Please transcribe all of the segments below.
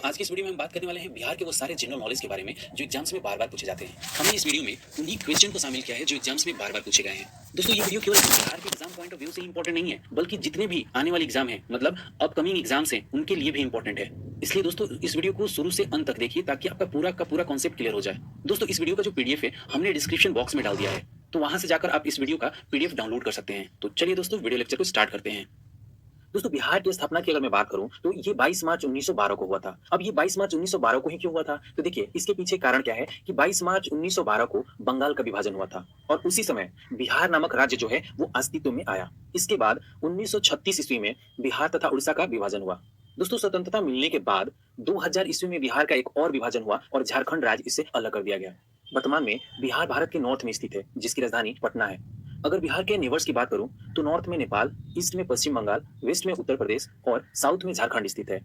दोस्तों आज की इस वीडियो में हम बात करने वाले हैं बिहार के वो सारे जनरल नॉलेज के बारे में जो एग्जाम्स में बार बार पूछे जाते हैं। हमने इस वीडियो में उन्हीं क्वेश्चन को शामिल किया है जो एग्जाम्स में बार बार पूछे गए हैं। दोस्तों ये वीडियो केवल बिहार के एग्जाम पॉइंट ऑफ व्यू से इंपॉर्टेंट नहीं है, बल्कि जितने भी आने वाले एग्जाम हैं, मतलब अपकमिंग एग्जाम्स हैं, उनके लिए भी इंपॉर्टेंट है। इसलिए दोस्तों इस वीडियो को शुरू से अंत तक देखिए ताकि आपका पूरा का पूरा कॉन्सेप्ट क्लियर हो जाए। दोस्तों इस वीडियो का जो पीडीएफ है हमने डिस्क्रिप्शन बॉक्स में डाल दिया है, तो वहां से जाकर आप इस वीडियो का पीडीएफ डाउनलोड कर सकते हैं। तो चलिए दोस्तों वीडियो लेक्चर को स्टार्ट करते हैं। दोस्तों बिहार की स्थापना की अगर मैं बात करूं तो ये 22 मार्च 1912 को हुआ था। अब ये 22 मार्च 1912 को ही क्यों हुआ था, तो देखिए इसके पीछे कारण क्या है कि 22 मार्च 1912 को बंगाल का विभाजन हुआ था और उसी समय बिहार नामक राज्य जो है वो अस्तित्व में आया। इसके बाद 1936 ईस्वी में बिहार तथा उड़ीसा का विभाजन हुआ। दोस्तों स्वतंत्रता मिलने के बाद 2000 ईस्वी में बिहार का एक और विभाजन हुआ और झारखंड राज्य इससे अलग कर दिया गया। वर्तमान में बिहार भारत के नॉर्थ में स्थित है, जिसकी राजधानी पटना है। अगर बिहार के नेबर्स की बात करूं तो नॉर्थ में नेपाल, ईस्ट में पश्चिम बंगाल, वेस्ट में उत्तर प्रदेश और साउथ में झारखंड स्थित है।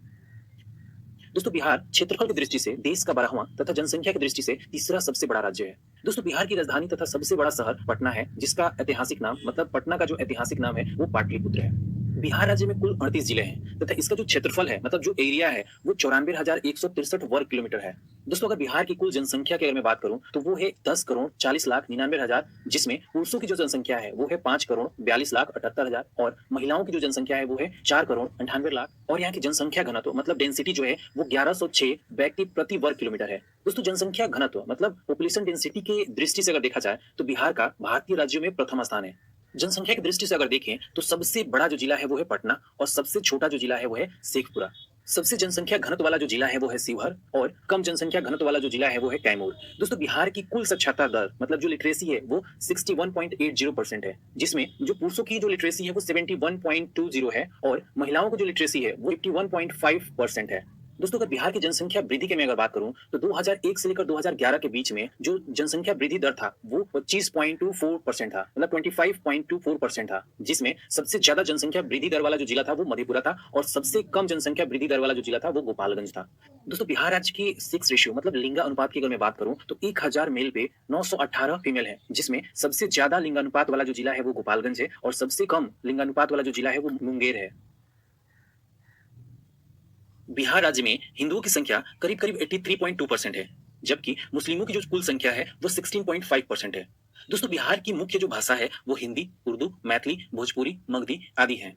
दोस्तों बिहार क्षेत्रफल की दृष्टि से देश का 12वां तथा जनसंख्या की दृष्टि से तीसरा सबसे बड़ा राज्य है। दोस्तों बिहार की राजधानी तथा सबसे बड़ा शहर पटना है, जिसका ऐतिहासिक नाम मतलब पटना का जो ऐतिहासिक नाम है वो पाटलिपुत्र है। बिहार राज्य में कुल 38 जिले हैं तथा इसका जो क्षेत्रफल है मतलब जो एरिया है वो 94,163 वर्ग किलोमीटर है। दोस्तों अगर बिहार की कुल जनसंख्या की अगर मैं बात करूं तो वो है 10,40,99,000, जिसमें पुरुषों की जो जनसंख्या है वो है 5,42,78,000 और महिलाओं की जो जनसंख्या है वो है 4,98,00,000 और यहाँ की जनसंख्या घनत्व मतलब डेंसिटी जो है वो 1106 व्यक्ति प्रति वर्ग किलोमीटर है। दोस्तों जनसंख्या घनत्व मतलब पॉपुलेशन डेंसिटी के दृष्टि से अगर देखा जाए तो बिहार का भारतीय राज्यों में प्रथम स्थान है। जनसंख्या की दृष्टि से अगर देखें तो सबसे बड़ा जो जिला है वो है पटना और सबसे छोटा जो जिला है वो है शेखपुरा। सबसे जनसंख्या घनत्व वाला जो जिला है वो है शिवहर और कम जनसंख्या घनत्व वाला जो जिला है वो है कैमूर। दोस्तों बिहार की कुल साक्षरता दर मतलब जो लिटरेसी है वो 61.80% है, जिसमें जो पुरुषों की जो लिटरेसी है वो 71.20 है और महिलाओं की जो लिटरेसी है वो 51.5% है। दोस्तों अगर बिहार की जनसंख्या वृद्धि की मैं अगर बात करूं तो 2001 से लेकर 2011 के बीच में जो जनसंख्या वृद्धि दर था वो 25.24% था, मतलब 25.24% था, जिसमें सबसे ज्यादा जनसंख्या वृद्धि दर वाला जो जिला था वो मधेपुरा था और सबसे कम जनसंख्या वृद्धि दर वाला जो जिला था वो गोपालगंज था। दोस्तों बिहार राज्य की सेक्स रेशियो मतलब लिंगा अनुपात की अगर मैं बात करूं तो 1000 मेल पे 918 फीमेल है, जिसमें सबसे ज्यादा लिंगानुपात वाला जो जिला है वो गोपालगंज है और सबसे कम लिंगानुपात वाला जो जिला है वो मुंगेर है। बिहार राज्य में हिंदुओं की संख्या करीब करीब 83.2% है, जबकि मुस्लिमों की जो कुल संख्या है वो 16.5% है। दोस्तों बिहार की मुख्य जो भाषा है वो हिंदी, उर्दू, मैथिली, भोजपुरी, मगधी आदि है।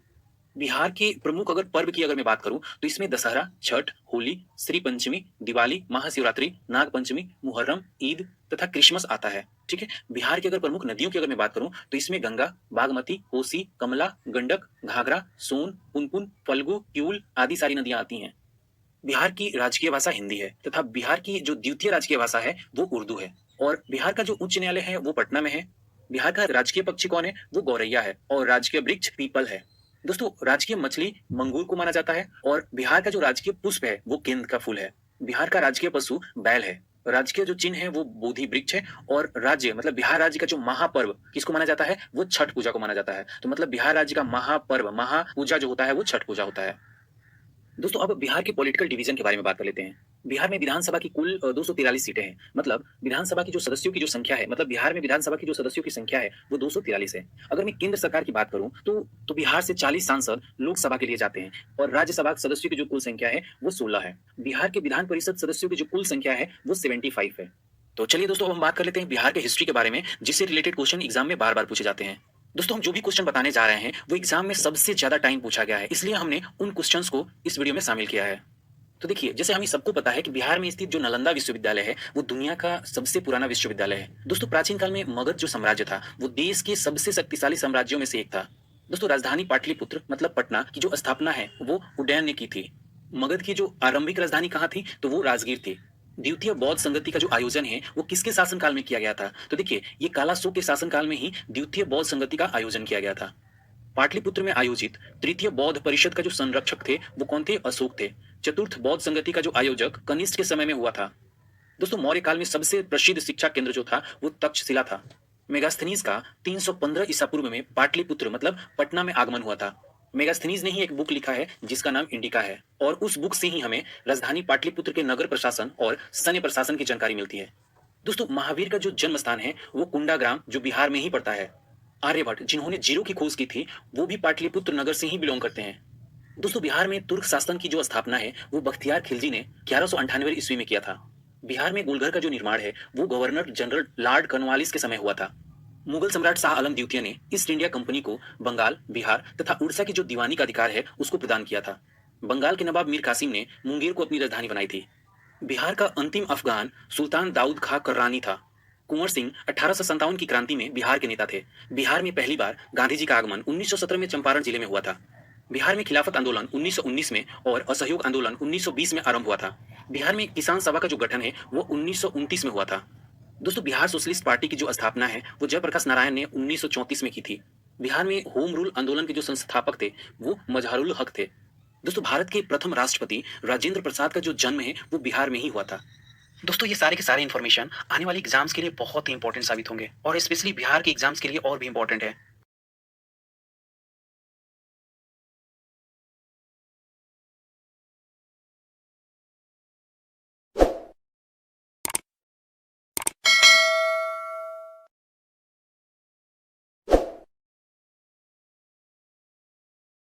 बिहार के प्रमुख अगर पर्व की अगर मैं बात करूं तो इसमें दशहरा, छठ, होली, श्री पंचमी, दिवाली, महाशिवरात्रि, नाग पंचमी, मुहर्रम, ईद तथा क्रिसमस आता है। ठीक है। बिहार की अगर प्रमुख नदियों की अगर मैं बात करूं तो इसमें गंगा, बागमती, कोसी, कमला, गंडक, घाघरा, सोन, पुनपुन, फल्गु, क्यूल आदि सारी नदियां आती हैं। बिहार की राजकीय भाषा हिंदी है तथा बिहार की जो द्वितीय राजकीय भाषा है वो उर्दू है और बिहार का जो उच्च न्यायालय है वो पटना में है। बिहार का राजकीय पक्षी कौन है, वो गौरैया है और राजकीय वृक्ष पीपल है। दोस्तों राजकीय मछली मंगूर को माना जाता है और बिहार का जो राजकीय पुष्प है वो गेंद का फूल है। बिहार का राजकीय पशु बैल है। राजकीय जो चिन्ह है वो बोधि वृक्ष है और राज्य मतलब बिहार राज्य का जो महापर्व किसको माना जाता है, वो छठ पूजा को माना जाता है। तो मतलब बिहार राज्य का महापर्व महापूजा जो होता है वो छठ पूजा होता है। दोस्तों अब बिहार के पॉलिटिकल डिवीजन के बारे में बात कर लेते हैं। बिहार में विधानसभा की कुल 243 सीटें हैं, मतलब विधानसभा की जो सदस्यों की जो संख्या है मतलब बिहार में विधानसभा की जो सदस्यों की संख्या है वो 243 है। अगर मैं केंद्र सरकार की बात करूं तो बिहार से 40 सांसद लोकसभा के लिए जाते हैं और राज्यसभा सदस्यों की जो कुल संख्या है वो 16 है। बिहार के विधान परिषद सदस्यों की जो कुल संख्या है वो 75 है। तो चलिए दोस्तों अब हम बात कर लेते हैं बिहार के हिस्ट्री के बारे में, जिससे रिलेटेड क्वेश्चन एग्जाम में बार बार पूछे जाते हैं। दोस्तों हम जो भी क्वेश्चन बताने जा रहे हैं वो एग्जाम में सबसे ज्यादा टाइम पूछा गया है, इसलिए हमने उन क्वेश्चंस को इस वीडियो में शामिल किया है। तो देखिए जैसे हमें सबको पता है कि बिहार में स्थित जो नालंदा विश्वविद्यालय है वो दुनिया का सबसे पुराना विश्वविद्यालय है। दोस्तों प्राचीन काल में मगध जो साम्राज्य था वो देश के सबसे शक्तिशाली साम्राज्यों में से एक था। दोस्तों राजधानी पाटलिपुत्र मतलब पटना की जो स्थापना है वो उदयन ने की थी। मगध की जो आरंभिक राजधानी कहाँ थी, तो वो राजगीर थी। द्वितीय बौद्ध संगति का जो आयोजन है वो किसके शासनकाल में किया गया था, तो देखिए ये कालाशोक के शासनकाल में ही द्वितीय बौद्ध संगति का आयोजन किया गया था। पाटलिपुत्र में आयोजित तृतीय बौद्ध परिषद का जो संरक्षक थे वो कौन थे, अशोक थे। चतुर्थ बौद्ध संगति का जो आयोजक कनिष्क के समय में हुआ था। दोस्तों मौर्य काल में सबसे प्रसिद्ध शिक्षा केंद्र जो था वो तक्षशिला था। मेगास्थनीज का 315 ईसा पूर्व में पाटलिपुत्र मतलब पटना में आगमन हुआ था। मेगास्थनीज ने ही एक बुक लिखा है जिसका नाम इंडिका है और उस बुक से ही हमें राजधानी पाटलिपुत्र के नगर प्रशासन और सैन्य प्रशासन की जानकारी मिलती है। दोस्तों महावीर का जो जन्म स्थान है वो कुंडाग्राम जो बिहार में ही पड़ता है। आर्यभट्ट जिन्होंने जीरो की खोज की थी वो भी पाटलिपुत्र नगर से ही बिलोंग करते हैं। दोस्तों बिहार में तुर्क शासन की जो स्थापना है वो बख्तियार खिलजी ने 1198 ईस्वी में किया था। बिहार में गोलघर का जो निर्माण है वो गवर्नर जनरल लॉर्ड कॉर्नवालिस के समय हुआ था। मुगल सम्राट शाह आलम द्वितीय ने ईस्ट इंडिया कंपनी को बंगाल, बिहार तथा उड़ीसा की जो दीवानी का अधिकार है उसको प्रदान किया था। बंगाल के नवाब मीर कासिम ने मुंगेर को अपनी राजधानी बनाई थी। बिहार का अंतिम अफगान सुल्तान दाऊद खां कर्रानी था। कुंवर सिंह 1857 की क्रांति में बिहार के नेता थे। बिहार में पहली बार गांधी जी का आगमन 1917 में चंपारण जिले में हुआ था। बिहार में खिलाफत आंदोलन 1919 में और असहयोग आंदोलन 1920 में आरंभ हुआ था। बिहार में किसान सभा का जो गठन है वो 1929 में हुआ था। दोस्तों बिहार सोशलिस्ट पार्टी की जो स्थापना है वो जयप्रकाश नारायण ने 1934 में की थी। बिहार में होम रूल आंदोलन के जो संस्थापक थे वो मजहरुल हक थे। दोस्तों भारत के प्रथम राष्ट्रपति राजेंद्र प्रसाद का जो जन्म है वो बिहार में ही हुआ था। दोस्तों ये सारे के सारे इन्फॉर्मेशन आने वाले एग्जाम्स के लिए बहुत ही इंपॉर्टेंट साबित होंगे और स्पेशली बिहार के एग्जाम्स के लिए और भी इंपॉर्टेंट है।